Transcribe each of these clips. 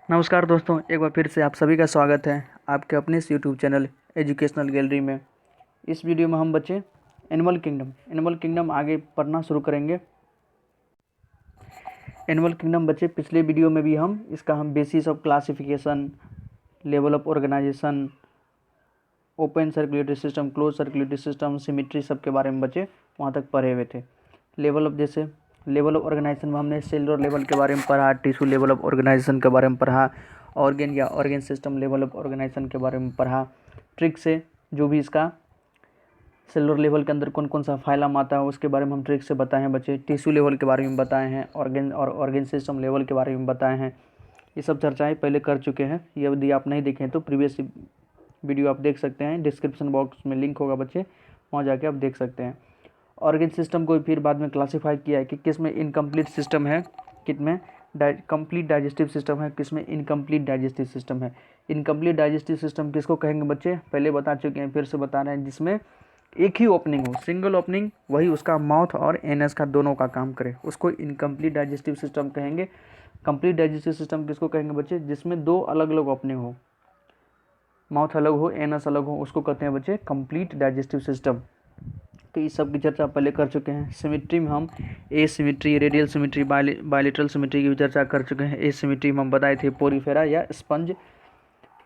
नमस्कार दोस्तों, एक बार फिर से आप सभी का स्वागत है आपके अपने इस यूट्यूब चैनल एजुकेशनल गैलरी में। इस वीडियो में हम बच्चे एनिमल किंगडम आगे पढ़ना शुरू करेंगे। एनिमल किंगडम बच्चे पिछले वीडियो में भी हम basis of classification, level of organisation, open circulatory system, close circulatory system, symmetry सब के बारे में बच्चे वहाँ तक पढ़े हुए थे। लेवल ऑफ ऑर्गेनाइजेशन में हमने सेलुलर लेवल के बारे में पढ़ा, टिश्यू लेवल ऑफ ऑर्गेनाइजेशन के बारे में पढ़ा, organ system level of organisation के बारे में पढ़ा। ट्रिक से जो भी इसका सेलुलर लेवल के अंदर कौन कौन सा फाइलम आता है उसके बारे में हम ट्रिक से बताए हैं बच्चे। टिश्यू लेवल के बारे में बताए हैं, ऑर्गेन सिस्टम लेवल के बारे में बताए हैं। ये सब चर्चाएँ पहले कर चुके हैं। यदि आप नहीं देखें तो प्रीवियस वीडियो आप देख सकते हैं, डिस्क्रिप्शन बॉक्स में लिंक होगा बच्चे, वहाँ जाके आप देख सकते हैं। ऑर्गेन सिस्टम को फिर बाद में क्लासीफाई किया है कि किस में इनकम्प्लीट सिस्टम है, किस में कंप्लीट डाइजेस्टिव सिस्टम है, किस में इनकम्प्लीट डाइजेस्टिव सिस्टम है। इनकम्प्लीट डाइजेस्टिव सिस्टम किसको कहेंगे बच्चे, पहले बता चुके हैं, फिर से बता रहे हैं, जिसमें एक ही ओपनिंग हो, सिंगल ओपनिंग, वही उसका माउथ और एनस का दोनों का काम करे, उसको इनकम्प्लीट डाइजेस्टिव सिस्टम कहेंगे। कंप्लीट डाइजेस्टिव सिस्टम किसको कहेंगे बच्चे, जिसमें दो अलग अलग ओपनिंग हो, माउथ अलग हो, एनस अलग हो, उसको कहते हैं बच्चे कंप्लीट डाइजेस्टिव सिस्टम। तो इस सब की चर्चा पहले कर चुके हैं। सिमेट्री में हम asymmetry, radial symmetry, bilateral symmetry की भी चर्चा कर चुके हैं। ए सिमेट्री में हम बताए थे पोरीफेरा या स्पंज,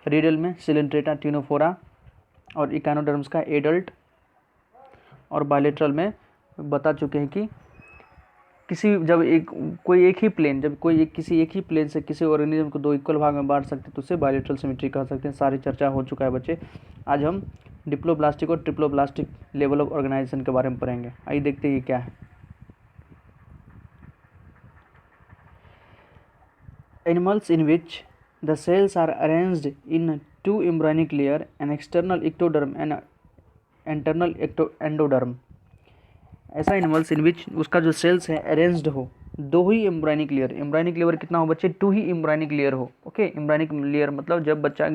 रेडियल में सिलेंट्रेटा, ट्यूनोफोरा और इकानोडर्म्स का एडल्ट, और बायलेटरल में बता चुके हैं कि किसी एक ही प्लेन से किसी ऑर्गेनिज्म को दो इक्वल भाग में बांट सकते हैं तो उसे बायलेटरल सिमेट्री कह सकते हैं। सारी चर्चा हो चुका है बच्चे। आज हम डिप्लोब्लास्टिक और ट्रिप्लोब्लास्टिक लेवल ऑफ ऑर्गेनाइजेशन के बारे में पढ़ेंगे। आइए देखते हैं ये क्या है। Animals in which the cells are arranged in two embryonic layer, an external ectoderm and internal endoderm. ऐसा एनिमल्स इन विच उसका जो सेल्स है अरेंज्ड हो, दो ही एम्ब्रायनिक लेयर, एम्ब्रायनिक लेयर कितना हो बच्चे, टू ही एम्ब्रायनिक लेयर हो। ओके, एम्ब्रायनिक लेयर मतलब जब बच्चा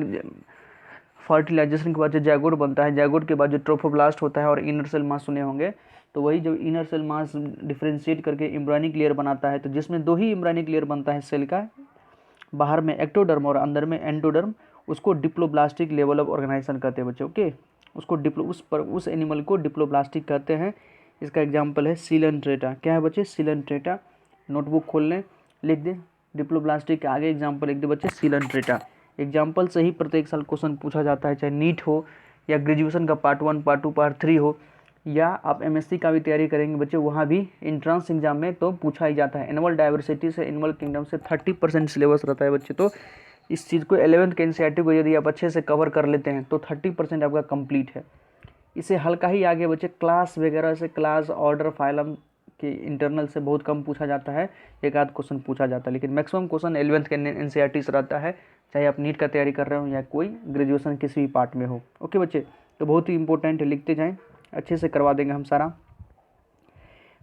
फर्टिलाइजेशन के बाद जो जायगोट बनता है, जायगोट के बाद जो ट्रोफोब्लास्ट होता है और इनर सेल मास सुने होंगे, तो वही जब इनर सेल मास डिफ्रेंशिएट करके एम्ब्रायनिक लेयर बनाता है, तो जिसमें दो ही एम्ब्रायनिक लेयर बनता है सेल का, बाहर में एक्टोडर्म और अंदर में एंडोडर्म, उसको डिप्लोब्लास्टिक लेवल ऑफ ऑर्गेनाइजेशन कहते हैं बच्चे। ओके, उसको उस एनिमल को डिप्लोब्लास्टिक कहते हैं। इसका एग्जाम्पल है सिलेंट्रेटा। क्या है बच्चे, सिलेंट्रेटा। नोटबुक खोल लें, लिख दें डिप्लोब्लास्टिक के आगे एग्जाम्पल लिख दे बच्चे, सिलेंट्रेटा। एग्जाम्पल से ही प्रत्येक साल क्वेश्चन पूछा जाता है, चाहे नीट हो या ग्रेजुएशन का पार्ट 1, पार्ट 2, पार्ट 3 हो, या आप एमएससी का भी तैयारी करेंगे बच्चे, वहाँ भी एंट्रेंस एग्जाम में तो पूछा ही जाता है। एनिमल डाइवर्सिटी से, एनिमल किंगडम से 30% सिलेबस रहता है बच्चे। तो इस चीज़ को 11th के एनसीईआरटी को यदि आप अच्छे से कवर कर लेते हैं तो 30% आपका कंप्लीट है। इसे हल्का ही आगे बच्चे क्लास वगैरह से, क्लास ऑर्डर फाइलम के इंटरनल से बहुत कम पूछा जाता है, एक आध क्वेश्चन पूछा जाता है, लेकिन मैक्सिमम क्वेश्चन 11th के एनसीईआरटी से रहता है, चाहे आप नीट का तैयारी कर रहे हो या कोई ग्रेजुएशन किसी भी पार्ट में हो। ओके बच्चे, तो बहुत ही इंपॉर्टेंट है, लिखते जाएं, अच्छे से करवा देंगे हम सारा।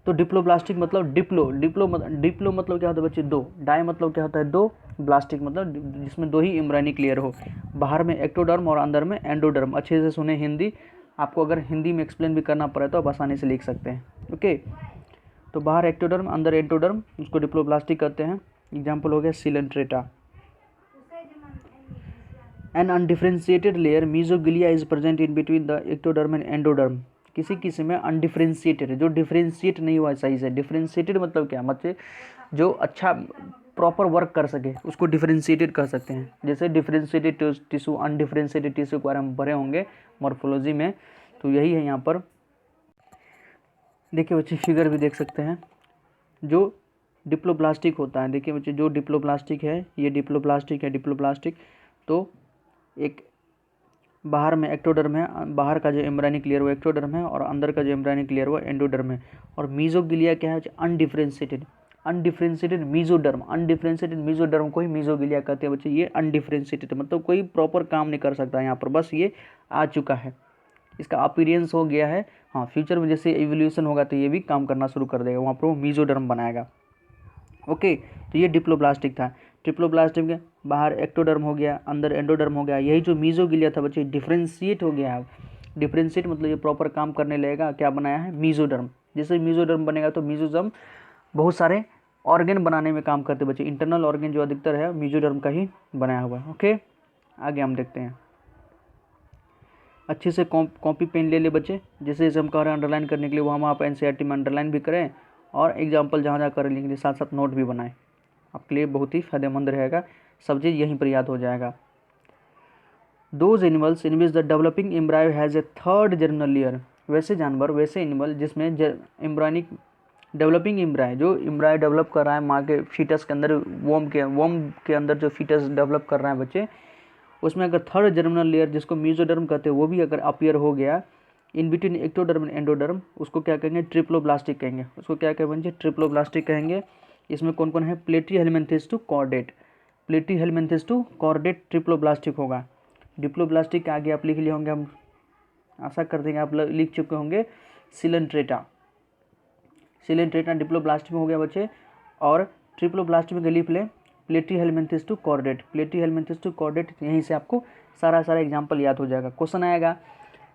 तो डिप्लोब्लास्टिक मतलब डिप्लो मतलब क्या होता है बच्चे, दो। डाई मतलब क्या होता है, दो। ब्लास्टिक मतलब जिसमें दो ही एम्ब्रायनिक लेयर हो, बाहर में एक्टोडर्म और अंदर में एंडोडर्म। अच्छे से सुने हिंदी, आपको अगर हिंदी में एक्सप्लेन भी करना पड़े तो आप आसानी से लिख सकते हैं। ओके, तो बाहर एक्टोडर्म, अंदर एंडोडर्म, उसको डिप्लोब्लास्टिक कहते हैं। एग्जाम्पल हो गया coelenterata. An undifferentiated layer mesoglea is present in between the ectoderm and endoderm. किसी में अनडिफ्रेंशिएटेड है, जो डिफ्रेंशिएट नहीं हुआ सही से। डिफ्रेंशिएटेड मतलब क्या, मतलब जो अच्छा प्रॉपर वर्क कर सके उसको डिफ्रेंशिएटेड कर सकते हैं। जैसे डिफ्रेंशिएटेड टिश्यू, अनडिफ्रेंशिएटेड टिश्यू के बारे में पढ़े होंगे मॉर्फोलॉजी में, तो यही है यहाँ पर। देखिए बच्चे, फिगर भी देख सकते हैं। जो डिप्लोब्लास्टिक होता है, देखिए बच्चे, जो डिप्लोब्लास्टिक है, ये डिप्लोब्लास्टिक है, डिप्लोब्लास्टिक। तो एक बाहर में एक्टोडर्म है, बाहर का जो एम्ब्रायनिक लेयर वो एक्टोडर्म है और अंदर का जो एम्ब्रायनिक लेयर वो एंडोडर्म है। और मीजोगिलिया क्या है, अनडिफ्रेंशिएटेड मीजोडर्म। अनडिफ्रेंशिएटेड मीजोडर्म को ही मीजोगिलिया कहते हैं बच्चे। ये अनडिफ्रेंशिएटेड मतलब कोई प्रॉपर काम नहीं कर सकता यहाँ पर, बस ये आ चुका है, इसका अपीयरेंस हो गया है। हाँ, फ्यूचर में जैसे एवोल्यूशन होगा तो ये भी काम करना शुरू कर देगा, वहाँ पर वो मीजोडर्म बनाएगा। ओके, तो ये डिप्लोब्लास्टिक था। ट्रिप्लोब्लास्टिक में बाहर एक्टोडर्म हो गया, अंदर एंडोडर्म हो गया। यही जो मीजोगिलिया था बच्चे, डिफ्रेंशिएट हो गया है। डिफ्रेंशिएट मतलब ये प्रॉपर काम करने लगेगा, क्या बनाया है, मीजोडर्म। जैसे मीजोडर्म बनेगा तो मीजोडर्म बहुत सारे ऑर्गेन बनाने में काम करते बच्चे। इंटरनल ऑर्गेन जो अधिकतर है मेसोडर्म का ही बनाया हुआ है। ओके, आगे हम देखते हैं। अच्छे से कॉपी पेन ले ले बच्चे, जैसे जैसे हम कह रहे हैं अंडरलाइन करने के लिए, वहाँ आप एनसीईआरटी में अंडरलाइन भी करें और एग्जाम्पल जहाँ जहाँ कर लेंगे साथ साथ नोट भी बनाएं, आपके लिए बहुत ही फायदेमंद रहेगा, सब चीज़ यहीं पर याद हो जाएगा। Those animals in which the developing embryo has a third germinal layer, वैसे जानवर, वैसे एनिमल जिसमें एम्ब्रायनिक डेवलपिंग एम्ब्रायो, जो एम्ब्रायो डेवलप कर रहा है माँ के फीटस के अंदर, वोम के अंदर जो फीटस डेवलप कर रहा है बच्चे, उसमें अगर थर्ड जर्मिनल लेयर जिसको मेसोडर्म कहते हैं वो भी अगर अपीयर हो गया इन बिटवीन एक्टोडर्म एंड एंडोडर्म, उसको क्या कहेंगे? ट्रिप्लोब्लास्टिक कहेंगे। उसको क्या कहेंगे? ट्रिप्लोब्लास्टिक कहेंगे। इसमें कौन कौन है? Platyhelminthes to chordate, platyhelminthes to chordate triploblastic होगा। डिप्लोब्लास्टिक के आगे आप लिख लिए होंगे, हम आशा कर देंगे आप लिख चुके होंगे, सिलेंट्रेटा, सिलेंट्रेटा डिप्लोब्लास्टिक में हो गया बच्चे। और ट्रिप्लोब्लास्टिक में लिख लें platyhelminthes to chordate, platyhelminthes to chordate, यहीं से आपको सारा एग्जाम्पल याद हो जाएगा। क्वेश्चन आएगा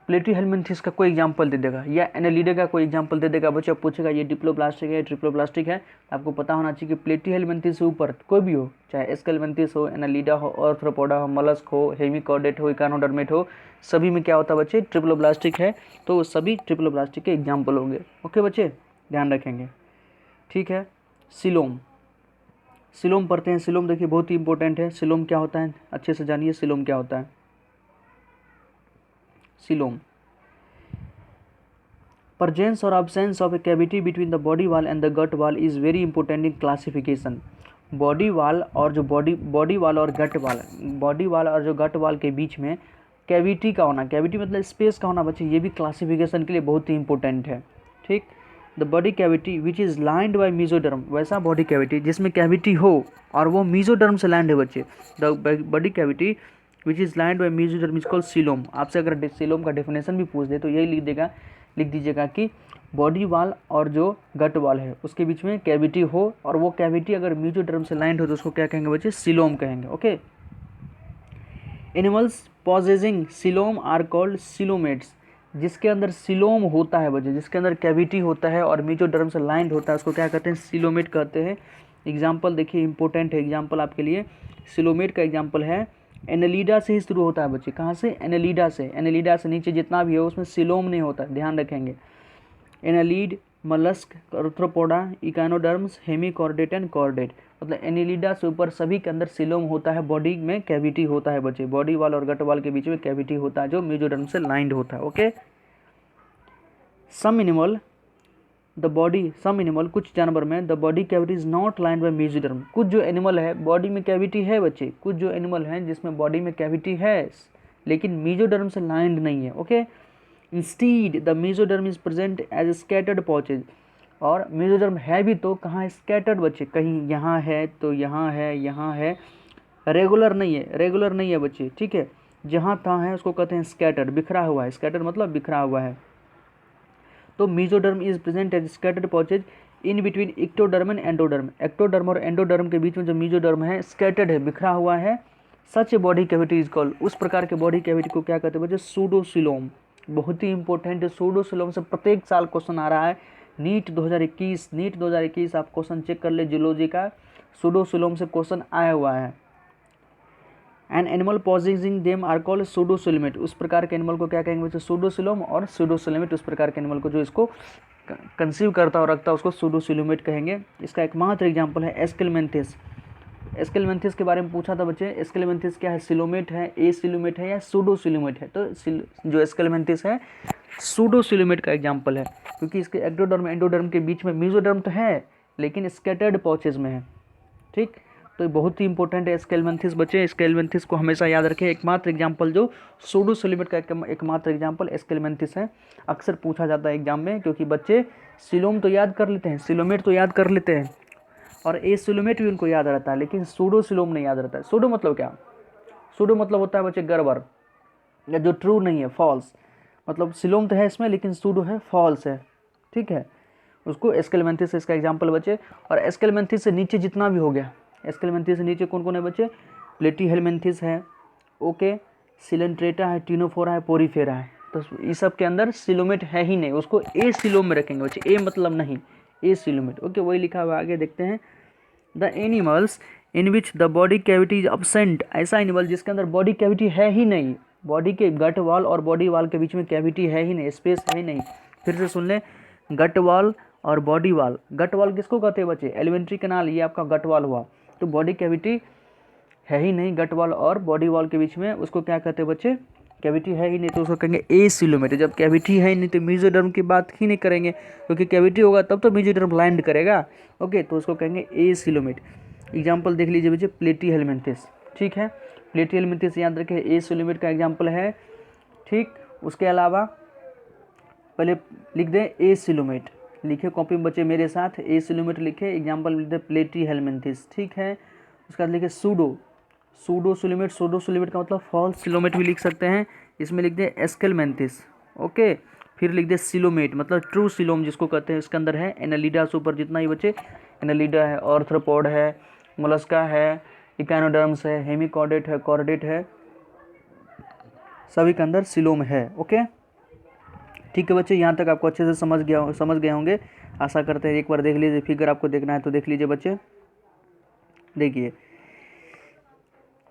प्लेटीहेलमिन्थेस का कोई एग्जाम्पल दे देगा या एनालिडा का कोई एग्जाम्पल दे देगा बच्चे, पूछेगा ये डिप्लोब्लास्टिक है ट्रिप्लोब्लास्टिक है, आपको पता होना चाहिए कि प्लेटीहेलमिन्थेस से ऊपर कोई भी हो, चाहे एस्केलमिन्थेस हो, एनालिडा हो, आर्थ्रोपोडा हो, मोलस्क हो, हेमिकॉर्डेट हो, इकानोडर्मेट हो, सभी में क्या होता है बच्चे? ट्रिप्लोब्लास्टिक है। तो सभी ट्रिप्लोब्लास्टिक के एग्जाम्पल होंगे। ओके बच्चे, ध्यान रखेंगे, ठीक है। सिलोम, सिलोम पढ़ते हैं। सिलोम देखिए बहुत ही इंपॉर्टेंट है। सिलोम क्या होता है अच्छे से जानिए, सिलोम क्या होता है। Coelom, presence or absence of a cavity between the body wall and the gut wall is very important in classification। Body wall और जो बॉडी वाल और गट वाल, बॉडी वाल और जो गट वाल के बीच में कैविटी का होना, कैविटी मतलब स्पेस का होना बच्चे, ये भी क्लासिफिकेशन के लिए बहुत ही इंपॉर्टेंट है, ठीक। The body cavity which is lined by mesoderm, वैसा बॉडी कैविटी जिसमें कैविटी हो और वो मेसोडर्म से लाइंड है बच्चे। The body cavity which is lined by mesoderm is called coelom. आपसे अगर सिलोम का डेफिनेशन भी पूछ दे तो यही लिख दीजिएगा कि बॉडी वाल और जो गट वाल है उसके बीच में कैविटी हो और वो कैविटी अगर मेसोडर्म से लाइंड हो तो उसको क्या कहेंगे बच्चे? सिलोम कहेंगे। Okay, animals possessing coelom are called coelomates, जिसके अंदर सिलोम होता है बच्चे, जिसके अंदर कैविटी होता है और मेसोडर्म से लाइंड होता है, उसको क्या कहते हैं? सिलोमेट कहते हैं। एग्जाम्पल देखिए इंपॉर्टेंट है एग्जाम्पल आपके लिए। सिलोमेट का एग्जाम्पल है, एनालिडा से ही शुरू होता है बच्चे। कहाँ से? एनालिडा से। एनालिडा से नीचे जितना भी हो उसमें सिलोम नहीं होता, ध्यान रखेंगे। Annelid, mollusc, arthropoda, echinoderms, hemichordate and chordate, मतलब एनालिडा से ऊपर सभी के अंदर सिलोम होता है, बॉडी में कैविटी होता है बच्चे। बॉडी वाल और गट वाल के बीच में कैविटी होता है जो मेसोडर्म से लाइंड होता है। ओके, सम एनिमल, कुछ जानवर में the body cavity is not lined by mesoderm. कुछ जो एनिमल है बॉडी में कैविटी है बच्चे, कुछ जो एनिमल हैं जिसमें बॉडी में कैविटी है लेकिन मेसोडर्म से लाइंड नहीं है। Okay, instead the mesoderm is present as scattered pouches, और मेसोडर्म है भी तो कहाँ? स्कैटर्ड बच्चे, कहीं यहाँ है तो यहाँ है, यहाँ है, रेगुलर नहीं है बच्चे, ठीक है। जहाँ तहाँ है उसको कहते हैं स्कैटर्ड, बिखरा हुआ है। स्कैटर्ड मतलब बिखरा हुआ है। तो mesoderm is present as scattered pouches in between ectoderm and endoderm, ectoderm और एंडोडर्म के बीच में जो मेसोडर्म है स्कैटर्ड है, बिखरा हुआ है। Such a body cavity is called, उस प्रकार के बॉडी कैविटी को क्या कहते हैं बच्चे? सूडोसिलोम। बहुत ही इंपॉर्टेंट है, सूडोसिलोम से प्रत्येक साल क्वेश्चन आ रहा है। नीट 2021 आप क्वेश्चन चेक कर ले, जियोलॉजी का सूडोसिलोम से क्वेश्चन आया हुआ है। An animal possessing them are called pseudocoelomate, उस प्रकार के एनिमल को क्या कहेंगे बच्चे? सूडोसिलोम और सूडोसिलोमेट, उस प्रकार के एनिमल को जो इसको कंसीव करता और रखता है उसको सूडोसिलोमेट कहेंगे। इसका एकमात्र एग्जाम्पल है एस्केलमेंथिस। एस्केलमेंथिस के बारे में पूछा था बच्चे, एस्केलमेंथिस क्या है? सिलोमेट है, ए सिलोमेट है या सूडोसिलोमेट है? तो जो एस्केलमेंथिस है सूडोसिलोमेट का एग्जाम्पल है, क्योंकि इसके एक्टोडर्म एंडोडर्म के बीच में मेसोडर्म तो है लेकिन स्कैटर्ड पॉचेज में है, ठीक। तो बहुत ही इंपॉर्टेंट है स्केलमेंथिस बच्चे, स्केलमेंथिस को हमेशा याद रखें। एकमात्र एग्जाम्पल जो सूडोसिलोमेट का एकमात्र एग्जाम्पल स्केलमेंथिस है। अक्सर पूछा जाता है एग्जाम में, क्योंकि बच्चे सिलोम तो याद कर लेते हैं, सिलोमेट तो याद कर लेते हैं और ए सिलोमेट भी उनको याद रहता है, लेकिन सूडोसिलोम नहीं याद रहता है। सूडो मतलब क्या? सूडो मतलब होता है बच्चे गड़बड़ या जो ट्रू नहीं है, फॉल्स। मतलब सिलोम तो है इसमें लेकिन सूडो है, फॉल्स है, ठीक है। उसको एस्केलमेंथिस इसका एग्जाम्पल बच्चे। और एस्केलमेंथिस से नीचे जितना भी हो गया, एस्केलमेंथिस से नीचे कौन कौन है बच्चे? प्लेटीहेलमिन्थेस है, ओके, सिलेंट्रेटा है, टिनोफोरा है, पोरीफेरा है। तो इस सब के अंदर सिलोमेट है ही नहीं, उसको ए सिलोम में रखेंगे बच्चे। ए मतलब नहीं, ए सिलोमेट। ओके, वही लिखा हुआ, आगे देखते हैं। The animals in which the body cavity is absent, ऐसा एनिमल जिसके अंदर बॉडी कैविटी है ही नहीं, बॉडी के गट वाल और बॉडी वाल के बीच में कैविटी है ही नहीं, स्पेस है ही नहीं। फिर से सुन लें, गट वाल और बॉडी वाल। गट वाल किसको कहते हैं बच्चे? एलिमेंट्री कैनाल, ये आपका गट वाल हुआ। तो बॉडी कैविटी है ही नहीं गट वाल और बॉडी वाल के बीच में, उसको क्या कहते हैं बच्चे? कैविटी है ही नहीं, तो उसको कहेंगे एसिलोमेट। जब कैविटी है ही नहीं तो मेसोडर्म की बात ही नहीं करेंगे, क्योंकि कैविटी होगा तब तो मेसोडर्म लैंड करेगा। ओके, तो उसको कहेंगे एसिलोमेट। एग्जाम्पल देख लीजिए बच्चे, प्लेटीहेलमिन्थेस। ठीक है, प्लेटीहेलमिन्थेस याद रखें, एसिलोमेट का एग्जाम्पल है। ठीक, उसके अलावा पहले लिख दें एसिलोमेट, लिखे कॉपी में बच्चे मेरे साथ, एसिलोमेट लिखे, एग्जाम्पल लिख दें प्लेटीहेलमिन्थेस। ठीक है, उसके बाद लिखे सूडोसिलोमेट। सूडोसिलोमेट का मतलब फॉल्स सिलोमेट भी लिख सकते हैं, इसमें लिख दें एस्केलमेंथिस। ओके, फिर लिख दें सिलोमेट, मतलब ट्रू सिलोम जिसको कहते हैं, इसके अंदर है एनालिडा से ऊपर जितना ही बच्चे, एनालिडा है, ऑर्थ्रोपोड है, मोलस्का है, इकानोडर्म्स है, हेमिकॉर्डेट है, कॉर्डेट है, सभी के अंदर सिलोम है। ओके, ठीक है बच्चे, यहाँ तक आपको अच्छे से समझ गए होंगे, आशा करते हैं। एक बार देख लीजिए, फिगर आपको देखना है तो देख लीजिए बच्चे। देखिए,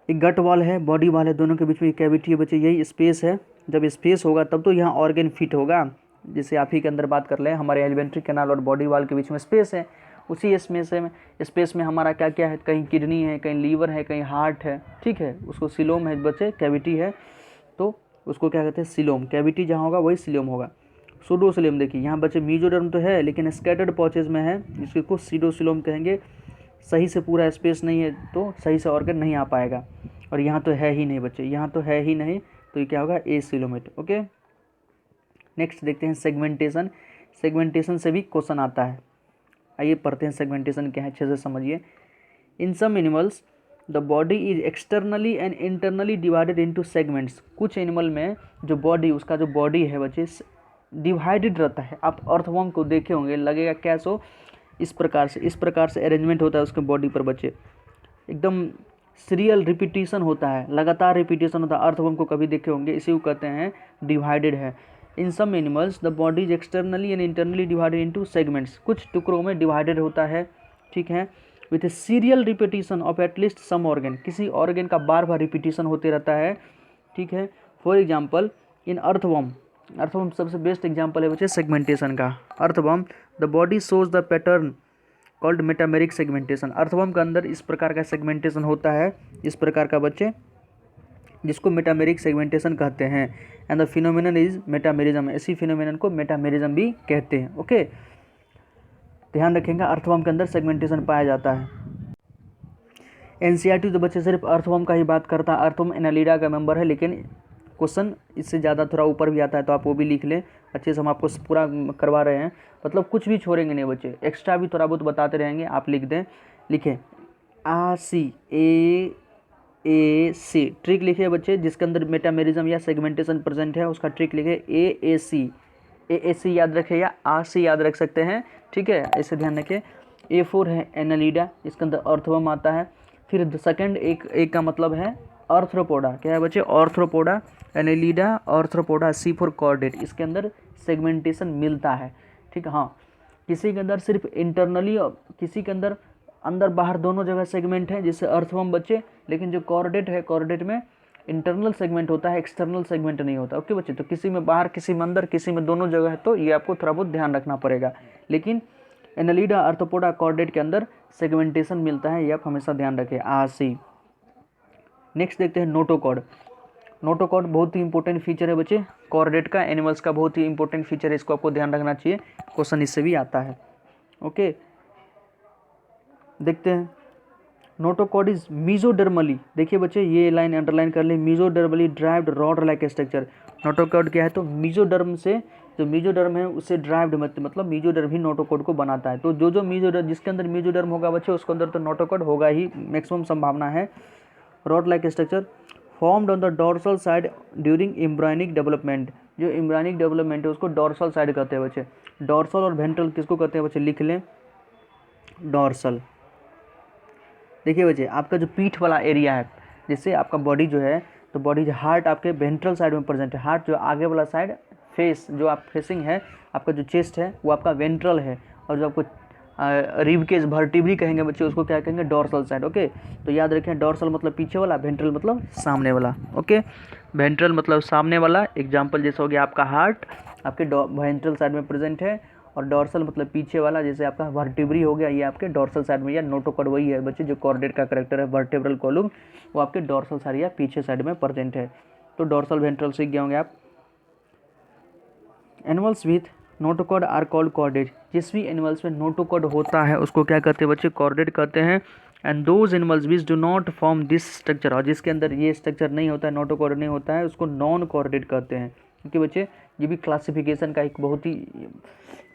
एक गट वाल है, बॉडी वाल है, दोनों के बीच में कैविटी है बच्चे, यही स्पेस है। जब स्पेस होगा तब तो यहाँ ऑर्गन फिट होगा। जैसे आप ही के अंदर बात कर लें, हमारे एलिमेंट्री कैनाल और बॉडी वाल के बीच में स्पेस है, उसी स्पेस में हमारा क्या क्या है, कहीं किडनी है, कहीं लीवर है, कहीं हार्ट है। ठीक है, उसको सिलोम है बच्चे, कैविटी है, तो उसको क्या कहते हैं? सिलोम। कैविटी जहाँ होगा वही सिलोम होगा। सूडोसिलोम देखिए, यहाँ बच्चे मेसोडर्म तो है लेकिन स्कैटर्ड पॉचेज में है, जिसको सीडोसिलोम कहेंगे। सही से पूरा स्पेस नहीं है तो सही से ऑर्गन नहीं आ पाएगा, और यहाँ तो है ही नहीं बच्चे, यहाँ तो है ही नहीं, तो ये क्या होगा? एसिलोमेट। ओके, नेक्स्ट देखते हैं सेगमेंटेशन। सेगमेंटेशन से भी क्वेश्चन आता है, आइए पढ़ते हैं सेगमेंटेशन क्या है, अच्छे से समझिए। In some animals the body is externally and internally divided into segments. कुछ एनिमल में जो बॉडी, उसका जो बॉडी है बच्चे डिवाइडेड रहता है। आप अर्थवर्म को देखे होंगे, लगेगा कैसो, इस प्रकार से अरेंजमेंट होता है उसके बॉडी पर बच्चे, एकदम सीरियल रिपीटिशन होता है, लगातार रिपीटिशन होता है। अर्थवर्म को कभी देखे होंगे, इसी को कहते हैं डिवाइडेड है। In some animals the body is externally and internally divided into segments, कुछ टुकड़ों में डिवाइडेड होता है। ठीक है, with a serial repetition of at least some organ, किसी ऑर्गन का बार बार रिपीटिशन होते रहता है। ठीक है, फॉर एग्जाम्पल इन अर्थवर्म सबसे बेस्ट एग्जाम्पल है बच्चे सेगमेंटेशन का। Earthworm the body shows the pattern called metameric segmentation. Earthworm के अंदर इस प्रकार का सेगमेंटेशन होता है, इस प्रकार का बच्चे, जिसको मेटामेरिक सेगमेंटेशन कहते हैं। And the phenomenon is metamerism, इसी फिनोमिनन को मेटामेरिज्म भी कहते हैं। ओके, ध्यान रखेंगे, अर्थवर्म के अंदर सेगमेंटेशन पाया जाता है। एनसीईआरटी तो बच्चे सिर्फ अर्थवर्म का ही बात करता है, अर्थवर्म एनालिडा का मेंबर है, लेकिन क्वेश्चन इससे ज़्यादा थोड़ा ऊपर भी आता है, तो आप वो भी लिख लें। अच्छे से हम आपको पूरा करवा रहे हैं, मतलब कुछ भी छोड़ेंगे नहीं बच्चे, एक्स्ट्रा भी थोड़ा बहुत बताते रहेंगे। आप लिख दें, लिखें ACAAC, ट्रिक लिखिए बच्चे, जिसके अंदर मेटामेरिज्म या सेगमेंटेशन प्रेजेंट है उसका ट्रिक लिखे AAC याद रखें या RC याद रख सकते हैं। ठीक है, ऐसे ध्यान रखें। A4 है एनालिडा, इसके अंदर अर्थवर्म आता है। फिर सेकंड एक का मतलब है ऑर्थ्रोपोडा, क्या है बच्चे? Arthropoda, Annelida, Arthropoda. C4 chordate, इसके अंदर सेगमेंटेशन मिलता है। ठीक है, हाँ, किसी के अंदर सिर्फ इंटरनली और किसी के अंदर अंदर बाहर दोनों जगह सेगमेंट है, जिससे अर्थवर्म बच्चे, लेकिन जो कॉर्डेट है, कॉर्डेट में इंटरनल सेगमेंट होता है, एक्सटर्नल सेगमेंट नहीं होता। ओके बच्चे, तो किसी में बाहर, किसी में अंदर, किसी में दोनों जगह है, तो ये आपको थोड़ा बहुत ध्यान रखना पड़ेगा। लेकिन एनालिडा, आर्थ्रोपोडा, कॉर्डेट के अंदर सेगमेंटेशन मिलता है, ये आप हमेशा ध्यान रखें। RC। नेक्स्ट देखते हैं नोटोकॉर्ड। नोटोकॉर्ड बहुत ही इंपॉर्टेंट फीचर है बच्चे, कॉर्डेट का, एनिमल्स का बहुत ही इंपॉर्टेंट फीचर है, इसको आपको ध्यान रखना चाहिए, क्वेश्चन इससे भी आता है। ओके, देखते हैं। नोटोकॉर्ड इज मीजोडर्मली, देखिए बच्चे ये लाइन अंडरलाइन कर ले, mesodermally derived rod like structure. Notochord क्या है? तो मीजोडर्म से, जो मीजोडर्म है उससे ड्राइव्ड, मतलब मीजोडर्म ही नोटोकॉर्ड को बनाता है। तो जो मीजोडर्म, जिसके अंदर मीजोडर्म होगा बच्चे, उसके अंदर तो नोटोकॉर्ड होगा ही, मैक्सिमम संभावना है। Rod like structure formed on the dorsal side during embryonic development. जो एम्ब्रायनिक डेवलपमेंट है उसको डॉर्सल साइड कहते हैं बच्चे। डॉर्सल और वेंट्रल किसको कहते हैं बच्चे? लिख लें, डॉर्सल। देखिए बच्चे, आपका जो पीठ वाला एरिया है, जिससे आपका बॉडी जो है, तो बॉडी जो हार्ट आपके वेंट्रल साइड में प्रेजेंट है। हार्ट जो आगे वाला साइड, फेस जो आप फेसिंग है, आपका जो चेस्ट है वो आपका वेंट्रल है, और जो आपको रिबकेज वर्टिब्री कहेंगे बच्चे, उसको क्या कहेंगे, डोर्सल साइड। ओके, तो याद रखें डोर्सल मतलब पीछे वाला, वेंट्रल मतलब सामने वाला। ओके, वेंट्रल मतलब सामने वाला, एग्जाम्पल जैसे हो गया आपका हार्ट आपके वेंट्रल साइड में प्रेजेंट है, और डोर्सल मतलब पीछे वाला, जैसे आपका वर्टिब्री हो गया, ये आपके डोर्सल साइड में, या नोटोकॉर्ड वही है बच्चे जो कॉर्डेट का करेक्टर है, वर्टेब्रल कॉलम वो आपके डोर्सल साइड या पीछे साइड में प्रेजेंट है। तो डोर्सल वेंट्रल सीख गए होंगे आप। Animals with notochord are called chordate, जिस भी एनिमल्स में नोटोकॉर्ड होता है उसको क्या कहते हैं बच्चे, कॉर्डेट कहते हैं। And those animals which do not form this structure, और जिसके अंदर ये स्ट्रक्चर नहीं होता है, नोटोकॉर्ड नहीं होता है, उसको नॉन कॉर्डेट कहते हैं। क्योंकि बच्चे ये भी क्लासिफिकेशन का एक बहुत ही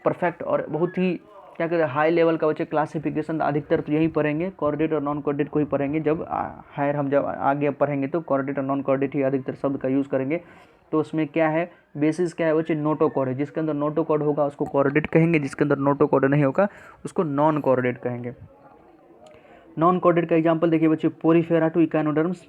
परफेक्ट और बहुत ही क्या कहते हैं हाई लेवल का बच्चे क्लासिफिकेशन अधिकतर तो यही पढ़ेंगे, कॉर्डेट और नॉन कॉर्डेट को ही पढ़ेंगे। जब हायर हम जब आगे पढ़ेंगे तो कॉर्डेट और नॉन कॉर्डेट ही अधिकतर शब्द का यूज़ करेंगे। तो उसमें क्या है, बेसिस क्या है बच्चे, नोटोकॉर्ड है। जिसके अंदर नोटोकॉर्ड होगा उसको कॉर्डेट कहेंगे, जिसके अंदर नोटोकॉर्ड नहीं होगा उसको नॉन कॉर्डेट कहेंगे। नॉन कॉर्डेट का एग्जांपल देखिए बच्चे, पोरीफेरा टू इकानोडर्म्स,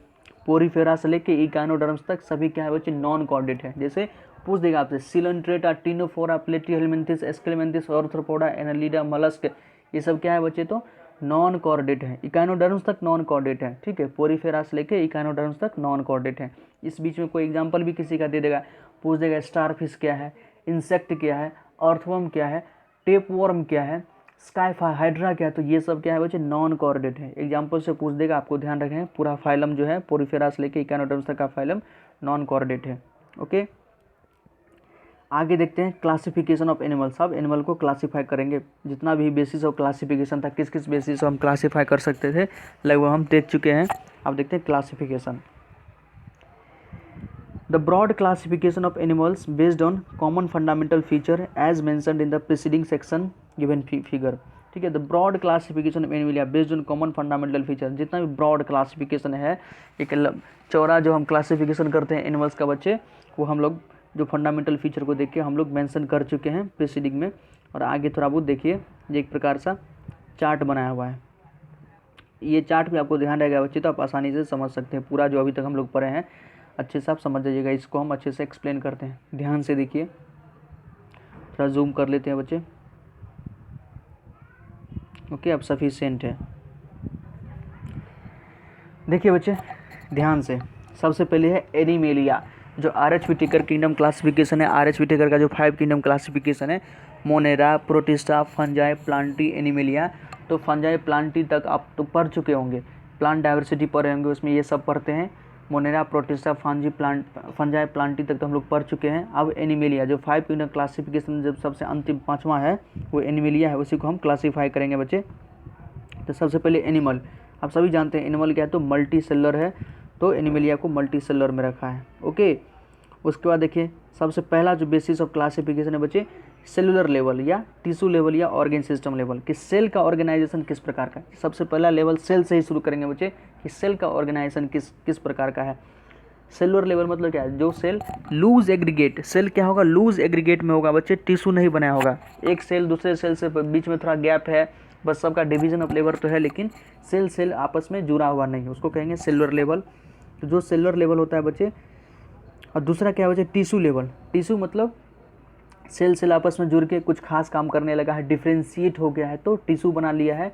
पोरीफेरा से लेके इकानोडर्म्स तक सभी क्या है बच्चे, नॉन कॉर्डेट है। जैसे पूछ देगा आपसे, coelenterata, ctenophora, platyhelminthes, aschelminthes, arthropoda, annelida, mollusc, ये सब क्या है बच्चे, तो नॉन कॉर्डेट है। इकानोडर्म्स तक नॉन कॉर्डेट है, ठीक है, पोरीफेरा से लेके इकानोडर्म्स तक नॉन कॉर्डेट है। इस बीच में कोई एग्जांपल भी किसी का दे देगा, पूछ देगा स्टारफिश क्या है, इंसेक्ट क्या है, अर्थवर्म क्या है, टेपवर्म क्या है, स्काई हाइड्रा क्या है, तो ये सब क्या है बच्चे, नॉन कॉर्डेट है। एग्जांपल से पूछ देगा, आपको ध्यान रखें पूरा फाइलम जो है पोरीफेरा से लेके इकानोडर्म्स तक का फाइलम नॉन कॉर्डेट है। ओके, आगे देखते हैं क्लासिफिकेशन ऑफ एनिमल्स। अब एनिमल को क्लासीफाई करेंगे, जितना भी बेसिस ऑफ क्लासिफिकेशन था, किस किस बेसिस से हम क्लासीफाई कर सकते थे लगभग हम देख चुके हैं। अब देखते हैं classification. The broad classification of animals based on common fundamental feature as mentioned in the preceding section given figure. ठीक है, the broad classification of animal based on common fundamental feature, जितना भी ब्रॉड क्लासिफिकेशन है, एक चौड़ा जो हम classification करते हैं एनिमल्स का बच्चे, वो हम लोग जो फंडामेंटल फीचर को देख के हम लोग मेंशन कर चुके हैं प्रीसीडिंग में। और आगे थोड़ा बहुत देखिए, ये एक प्रकार सा चार्ट बनाया हुआ है। ये चार्ट भी आपको ध्यान रहेगा बच्चे तो आप आसानी से समझ सकते हैं। पूरा जो अभी तक हम लोग पढ़े हैं अच्छे से आप समझ जाइएगा, इसको हम अच्छे से एक्सप्लेन करते हैं। ध्यान से देखिए, थोड़ा जूम कर लेते हैं बच्चे। ओके, अब सफिशिएंट है। देखिए बच्चे ध्यान से, सबसे पहले है एनिमेलिया, जो आर.एच. व्हिटेकर किंगडम क्लासिफिकेशन है। आर.एच. व्हिटेकर का जो 5 किंगडम क्लासिफिकेशन है, Monera, protista, fungi, Plantae, animalia. तो फंजाई प्लांटी तक आप तो पढ़ चुके होंगे, प्लांट डाइवर्सिटी पढ़े होंगे, उसमें ये सब पढ़ते हैं। मोनेरा, प्रोटिस्टा, फंजाई, प्लांटी तक तो हम लोग पढ़ चुके हैं। अब एनिमेलिया जो 5 किंगडम क्लासिफिकेशन जब सबसे अंतिम 5वां है वो एनिमेलिया है, उसी को हम क्लासीफाई करेंगे बच्चे। तो सबसे पहले एनिमल, आप सभी जानते हैं एनिमल क्या है, तो मल्टी सेलर है, तो एनिमेलिया को मल्टी सेलर में रखा है। ओके, उसके बाद देखिए सबसे पहला जो बेसिस ऑफ क्लासिफिकेशन है बच्चे, सेलुलर लेवल या टिश्यू लेवल या ऑर्गेन सिस्टम लेवल, कि सेल का ऑर्गेनाइजेशन किस प्रकार का है। सबसे पहला लेवल सेल से ही शुरू करेंगे बच्चे, कि सेल का ऑर्गेनाइजेशन किस प्रकार का है। सेलुलर लेवल मतलब क्या है, जो सेल लूज एग्रीगेट, सेल क्या होगा, लूज एग्रीगेट में होगा बच्चे, टिश्यू नहीं बनाया होगा। एक सेल दूसरे सेल से बीच में थोड़ा गैप है, बस सबका डिवीजन ऑफ लेबर तो है, लेकिन सेल आपस में जुड़ा हुआ नहीं, उसको कहेंगे सेलुलर लेवल। तो जो सेलुलर लेवल होता है बच्चे, और दूसरा क्या है बच्चे, टिश्यू लेवल। टिश्यू मतलब सेल आपस में जुड़ के कुछ खास काम करने लगा है, डिफ्रेंशिएट हो गया है तो टिश्यू बना लिया है।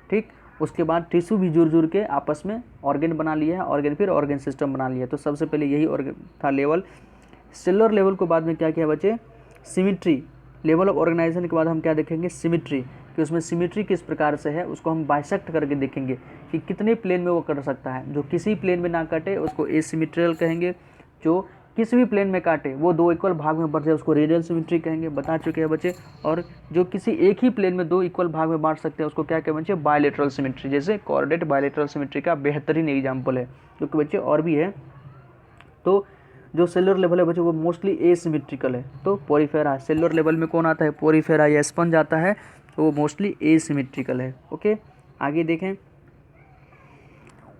ठीक, उसके बाद टिश्यू भी जुड़ के आपस में ऑर्गेन बना लिया है, ऑर्गेन फिर ऑर्गेन सिस्टम बना लिया है। तो सबसे पहले यही ऑर्गेन था लेवल। सेलुलर लेवल को बाद में क्या किया बच्चे, सिमिट्री। लेवल ऑफ ऑर्गेनाइजेशन के बाद हम क्या देखेंगे, सिमिट्री, कि उसमें सिमिट्री किस प्रकार से है, उसको हम बाइसेक्ट करके देखेंगे कि कितने प्लेन में वो कर सकता है। जो किसी प्लेन में ना काटे उसको एसिमेट्रियल कहेंगे, जो किसी भी प्लेन में काटे वो 2 इक्वल भाग में बढ़ जाए उसको रेडियल सिमिट्री कहेंगे, बता चुके हैं बच्चे। और जो किसी एक ही प्लेन में 2 इक्वल भाग में बांट सकते हैं उसको क्या कहें बच्चे, बायलेटरल सिमिट्री। जैसे कॉर्डेट बायलेटरल सिमिट्री का बेहतरीन एग्जाम्पल है, क्योंकि बच्चे और भी है। तो जो सेलुलर लेवल है बच्चे वो मोस्टली एसिमेट्रिकल है। तो पोरीफेरा, सेलुलर लेवल में कौन आता है, पोरीफेरा या स्पंज आता है, तो वो मोस्टली एसिमेट्रिकल है। ओके, आगे देखें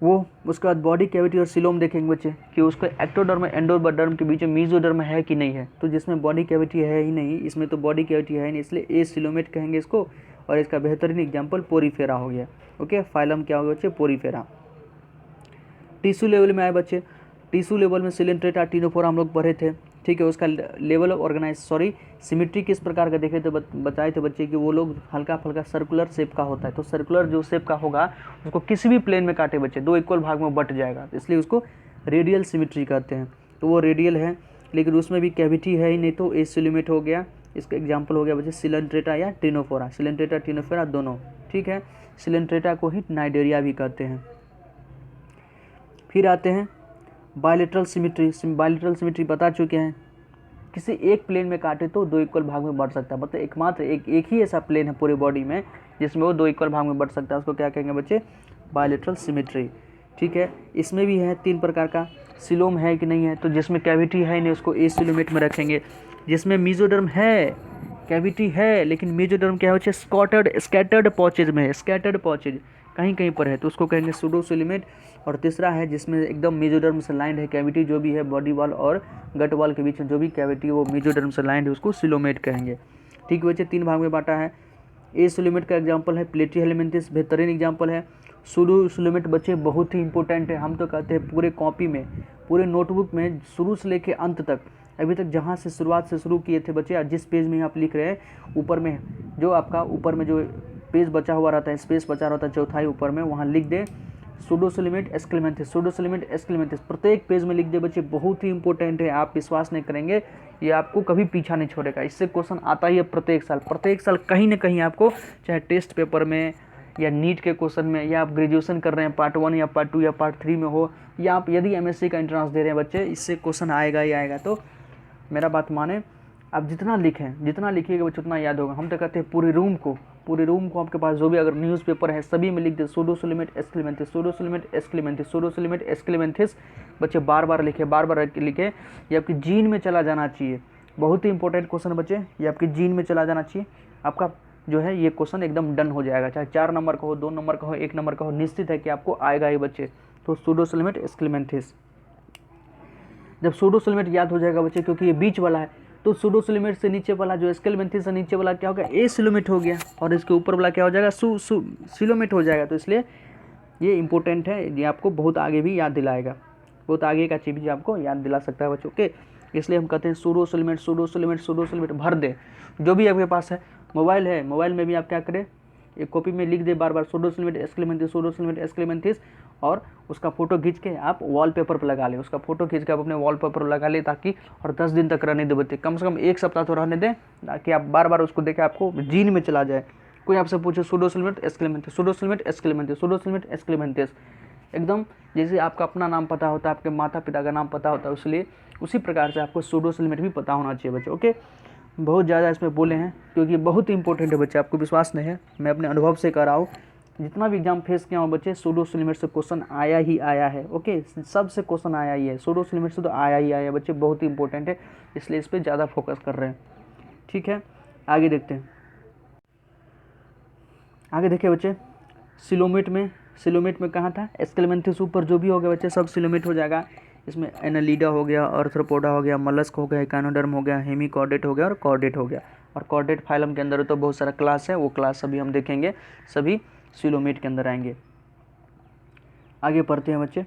वो, उसके बाद बॉडी कैविटी और सिलोम देखेंगे बच्चे, कि उसको एक्टोडर्म एंडोडर्म के बीच में मीजोडर्म है कि नहीं है। तो जिसमें बॉडी कैविटी है ही नहीं, इसमें तो बॉडी कैविटी है ही नहीं, इसलिए एसिलोमेट कहेंगे इसको। और इसका बेहतरीन एग्जाम्पल पोरीफेरा हो गया। ओके, फाइलम क्या होगा बच्चे, पोरीफेरा। टिश्यू लेवल में आए बच्चे, टिश्यू लेवल में सिलेंट्रेटा, टिनोफोरा हम लोग पढ़े थे। ठीक है। उसका लेवल ऑफ सिमेट्री किस प्रकार का देखे तो बताए थे बच्चे कि वो लोग हल्का फुल्का सर्कुलर शेप का होता है। तो सर्कुलर जो शेप का होगा उसको किसी भी प्लेन में काटे बच्चे 2 इक्वल भाग में बट जाएगा, तो इसलिए उसको रेडियल सिमेट्री कहते हैं। तो वो रेडियल है, लेकिन उसमें भी कैविटी है ही नहीं, तो एसिलोमेट हो गया। इसका एग्जाम्पल हो गया बच्चे सिलेंट्रेटा या टिनोफोरा, सिलेंट्रेटा टिनोफोरा दोनों, ठीक है। सिलेंट्रेटा को ही नाइडेरिया भी कहते हैं। फिर आते हैं बायलेटरल सिमेट्री। बायलेटरल सिमेट्री बता चुके हैं, किसी एक प्लेन में काटे तो 2 इक्वल भाग में बढ़ सकता है, मतलब एकमात्र एक ही ऐसा प्लेन है पूरे बॉडी में जिसमें वो 2 इक्वल भाग में बढ़ सकता है, उसको क्या कहेंगे बच्चे? बायलेटरल सिमेट्री, ठीक है। इसमें भी है 3 प्रकार का। सिलोम है कि नहीं है, तो जिसमें कैविटी है नहीं उसको एसिलोमेट में रखेंगे। जिसमें मेसोडर्म है, कैविटी है लेकिन मेसोडर्म क्या है? स्कैटर्ड पॉचेज में है, स्कैटर्ड पॉचेज कहीं कहीं पर है, तो उसको कहेंगे सूडोसिलोमेट। और तीसरा है जिसमें एकदम मेसोडर्म से लाइंड है कैविटी, जो भी है बॉडी वॉल और गट वॉल के बीच में जो भी कैविटी वो मेसोडर्म से लाइंड है, उसको सिलोमेट कहेंगे, ठीक है बच्चे। 3 भाग में बांटा है। एसिलोमेट का एग्जाम्पल है प्लेटीहेलमिन्थेस, बेहतरीन एग्जाम्पल है। सूडोसिलोमेट बच्चे बहुत ही इंपॉर्टेंट है, हम तो कहते हैं पूरे कॉपी में, पूरे नोटबुक में शुरू से लेके अंत तक, अभी तक जहाँ से शुरुआत से शुरू किए थे बच्चे, जिस पेज में आप लिख रहे हैं ऊपर में जो आपका ऊपर में जो पेज बचा हुआ रहता है, स्पेस बचा रहता है चौथाई ऊपर में, वहाँ लिख दे सूडोसिलोमेट एस्क्लेमेंथिस, सूडोसिलोमेट एस्क्लेमेंथिस, प्रत्येक पेज में लिख दे बच्चे, बहुत ही इंपॉर्टेंट है। आप विश्वास नहीं करेंगे, ये आपको कभी पीछा नहीं छोड़ेगा। इससे क्वेश्चन आता ही है प्रत्येक साल कहीं ना कहीं आपको, चाहे टेस्ट पेपर में या नीट के क्वेश्चन में, या आप ग्रेजुएशन कर रहे हैं पार्ट 1 या पार्ट 2 या पार्ट 3 में हो, या आप यदि एमएससी का एंट्रेंस दे रहे हैं बच्चे, इससे क्वेश्चन आएगा ही आएगा। तो मेरा बात माने, आप जितना लिखिएगा बच्चे उतना याद होगा। हम तो कहते हैं पूरे रूम को आपके पास जो भी अगर न्यूज़पेपर है सभी में लिख दे सूडोसिलोमेट एस्क्लेमेंथिस, सूडोसिलोमेट एस्क्लेमेंथिस, सूडोसिलोमेट एस्क्लेमेंथिस। बच्चे बार बार लिखे, ये आपकी जीन में चला जाना चाहिए। बहुत ही इंपॉर्टेंट क्वेश्चन बच्चे, ये आपकी जीन में चला जाना चाहिए। आपका जो है ये क्वेश्चन एकदम डन हो जाएगा, चाहे 4 नंबर का हो, 2 नंबर का हो, 1 नंबर का हो, निश्चित है कि आपको आएगा ही बच्चे। तो सूडोसिलोमेट एस्क्लेमेंथिस, जब सूडोसिलोमेट याद हो जाएगा बच्चे, क्योंकि ये बीच वाला है, तो सूडोसिलोमेट से नीचे वाला जो एस्क्लेमेंथिस से नीचे वाला क्या हो गया? एसिलोमेट हो गया, और इसके ऊपर वाला क्या हो जाएगा? सिलोमेट हो जाएगा। तो इसलिए ये इंपॉर्टेंट है, ये आपको बहुत आगे भी याद दिलाएगा, बहुत आगे का चीज़ भी आपको याद दिला सकता है बच्चों के। इसलिए हम कहते हैं सूडोसिलोमेट भर दे, जो भी आपके पास है। मोबाइल है, मोबाइल में भी आप क्या करें, एक कॉपी में लिख दे बार बार सूडोसिलोमेट एस्क्लेमेंथिस, और उसका फोटो खींच के आप वॉलपेपर पर लगा लें, उसका फोटो खींच के आप अपने वॉलपेपर पर लगा ले, ताकि और 10 दिन तक रहने दे बच्चे, कम से कम 1 सप्ताह तो रहने दें, ताकि आप बार बार उसको देखें, आपको जीन में चला जाए। कोई आपसे पूछे सूडोसिलोमेट एस्क्लेमेंथिस, एकदम जैसे आपका अपना नाम पता होता है, आपके माता पिता का नाम पता होता है, इसलिए उसी प्रकार से आपको सूडोसिलोमेट भी पता होना चाहिए बच्चे, ओके। बहुत ज़्यादा इसमें बोले हैं क्योंकि बहुत ही इंपॉर्टेंट है बच्चे, आपको विश्वास नहीं है, मैं अपने अनुभव से कर रहा हूँ। जितना भी एग्जाम फेस किया हूँ बच्चे, सूडोसिलोमेट से क्वेश्चन आया ही आया है, ओके। सबसे क्वेश्चन आया ही है, सूडोसिलोमेट से तो आया ही आया है बच्चे, बहुत ही इंपॉर्टेंट है, इसलिए इस पर ज़्यादा फोकस कर रहे हैं, ठीक है। आगे देखते हैं, आगे देखिए बच्चे, सिलोमेट में कहाँ था? एस्क्लेमेंथिस ऊपर जो भी हो गया बच्चे सब सिलोमेट हो जाएगा। इसमें एनालिडा हो गया, आर्थ्रोपोडा हो गया, मलस्क हो गया, इकानोडर्म हो गया, हेमिकॉर्डेट हो गया और कॉर्डेट हो गया। और कॉर्डेट फाइलम के अंदर तो बहुत सारा क्लास है, वो क्लास सभी हम देखेंगे, सभी सिलोमेट के अंदर आएंगे। आगे पढ़ते हैं बच्चे,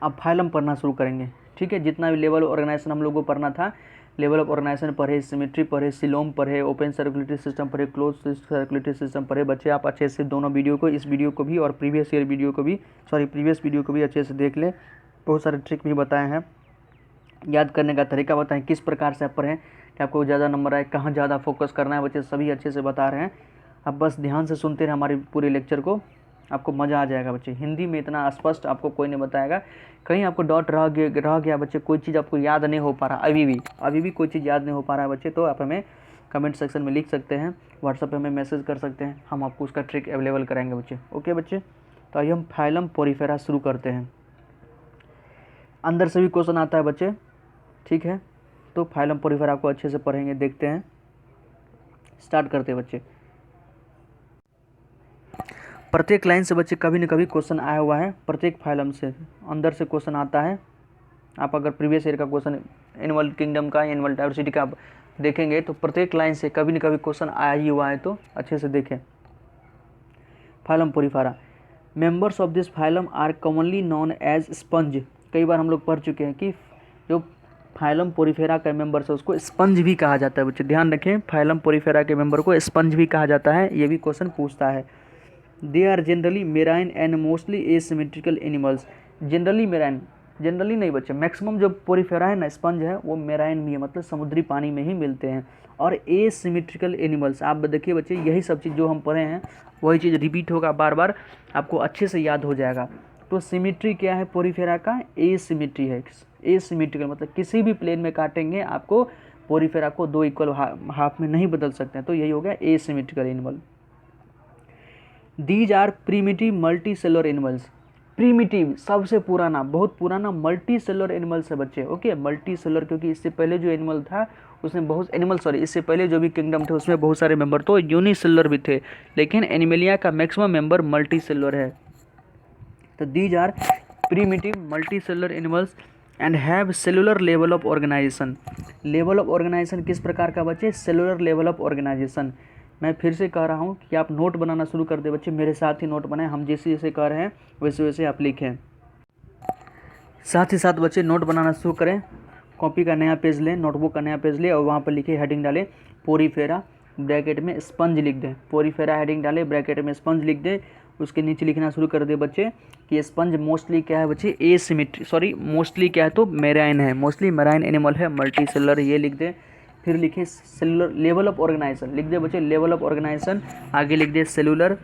अब फाइलम पढ़ना शुरू करेंगे, ठीक है। जितना भी लेवल ऑर्गेनाइजेशन हम लोग को पढ़ना था, लेवल ऑफ ऑर्गेनाइजेशन पढ़े, सिमेट्री पढ़े, सिलोम पढ़े, ओपन सर्कुलेटरी सिस्टम पढ़े, क्लोज सर्कुलेटरी सिस्टम पढ़े बच्चे। आप अच्छे से दोनों वीडियो को, इस वीडियो को भी और प्रीवियस वीडियो को भी अच्छे से देख लें। बहुत सारे ट्रिक भी बताए हैं, याद करने का तरीका बताएं, किस प्रकार से आप पढ़ें कि आपको ज़्यादा नंबर आए, कहाँ ज़्यादा फोकस करना है बच्चे, सभी अच्छे से बता रहे हैं। आप बस ध्यान से सुनते रहे हमारी पूरे लेक्चर को, आपको मज़ा आ जाएगा बच्चे। हिंदी में इतना स्पष्ट आपको कोई नहीं बताएगा, कहीं आपको डॉट रह गया बच्चे, कोई चीज़ आपको याद नहीं हो पा रहा, अभी भी कोई चीज़ याद नहीं हो पा रहा है बच्चे, तो आप हमें कमेंट सेक्शन में लिख सकते हैं, व्हाट्सएप पे हमें मैसेज कर सकते हैं, हम आपको उसका ट्रिक अवेलेबल कराएंगे बच्चे, ओके बच्चे। तो आइए हम फाइलम पोरीफेरा शुरू करते हैं। अंदर से भी क्वेश्चन आता है बच्चे, ठीक है। तो फाइलम पोरीफेरा को अच्छे से पढ़ेंगे, देखते हैं, स्टार्ट करते हैं बच्चे। प्रत्येक लाइन से बच्चे कभी न कभी क्वेश्चन आया हुआ है, प्रत्येक फाइलम से अंदर से क्वेश्चन आता है। आप अगर प्रीवियस ईयर का क्वेश्चन एनिमल किंगडम का, एनिमल डाइवर्सिटी का देखेंगे तो प्रत्येक लाइन से कभी न कभी क्वेश्चन आया ही हुआ है, तो अच्छे से देखें। Phylum porifera, members of this phylum are commonly known as sponge. कई बार हम लोग पढ़ चुके हैं कि जो फाइलम पोरीफेरा के मेंबर से उसको स्पंज भी कहा जाता है बच्चे, ध्यान रखें, फाइलम पोरीफेरा के मेंबर को स्पंज भी कहा जाता है, ये भी क्वेश्चन पूछता है। They are generally marine and mostly asymmetrical animals. Generally marine, generally नहीं बच्चे, मैक्सिमम जो पोरीफेरा है ना, स्पंज है, वो मेराइन भी है, मतलब समुद्री पानी में ही मिलते हैं। और एसिमेट्रिकल एनिमल्स, आप देखिए बच्चे, यही सब चीज़ जो हम पढ़े हैं वही चीज़ रिपीट होगा बार बार, आपको अच्छे से याद हो जाएगा। तो सिमेट्री क्या है पोरीफेरा का? एसिमेट्री है। एसिमेट्रिकल मतलब किसी भी प्लेन में काटेंगे आपको पोरीफेरा को दो इक्वल हाफ में नहीं बदल सकते हैं, तो यही हो गया asymmetrical animal. These are primitive multicellular animals. Primitive सबसे पुराना, बहुत पुराना मल्टी सेलुलर एनिमल्स है बच्चे, ओके। मल्टी सेलुलर क्योंकि इससे पहले जो एनिमल था उसमें बहुत एनिमल, सॉरी, इससे पहले जो भी किंगडम थे उसमें बहुत सारे मेंबर तो यूनिसेलुलर भी थे, लेकिन एनिमलिया का मैक्सिमम मेंबर मल्टी सेलुलर है। तो these are primitive multicellular animals and have cellular level of organisation. Level of organisation किस प्रकार का बच्चे? Cellular level of organisation. मैं फिर से कह रहा हूँ कि आप नोट बनाना शुरू कर दे बच्चे, मेरे साथ ही नोट बनाएं, हम जैसे जैसे कह रहे हैं वैसे वैसे आप लिखें। साथ ही साथ बच्चे नोट बनाना शुरू करें, कॉपी का नया पेज लें, नोटबुक का नया पेज लें और वहाँ पर लिखे, हेडिंग डालें पोरीफेरा, ब्रैकेट में स्पंज लिख दें। पोरीफेरा हेडिंग डालें, ब्रैकेट में स्पंज लिख दें। उसके नीचे लिखना शुरू कर दे बच्चे कि स्पंज मोस्टली क्या है बच्चे? एसिमेट्री, सॉरी मोस्टली क्या है तो मेराइन है, मोस्टली मेराइन एनिमल है, मल्टी सेलुलर, ये लिख दें। फिर लिखे सेलुलर लेवल ऑफ ऑर्गेनाइजेशन, लिख दे बच्चे लेवल ऑफ ऑर्गेनाइजेशन, आगे लिख दे सेलुलर,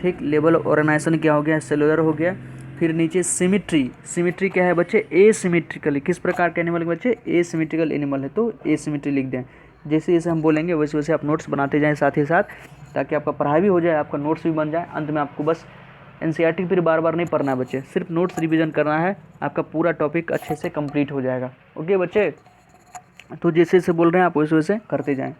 ठीक। लेवल ऑफ ऑर्गेनाइजेशन क्या हो गया? सेलुलर हो गया। फिर नीचे सिमेट्री, सिमेट्री क्या है बच्चे? एसिमेट्रिकल, किस प्रकार के एनिमल बच्चे? एसिमेट्रिकल एनिमल है, तो एसिमेट्री लिख दें। जैसे जैसे हम बोलेंगे वैसे वैसे आप नोट्स बनाते जाएं साथ ही साथ, ताकि आपका पढ़ाई भी हो जाए, आपका नोट्स भी बन जाए। अंत में आपको बस एनसीईआरटी फिर बार बार नहीं पढ़ना है बच्चे, सिर्फ नोट्स रिवीजन करना है, आपका पूरा टॉपिक अच्छे से कंप्लीट हो जाएगा, ओके बच्चे। तो जैसे जैसे बोल रहे हैं आप वैसे वैसे करते जाएं।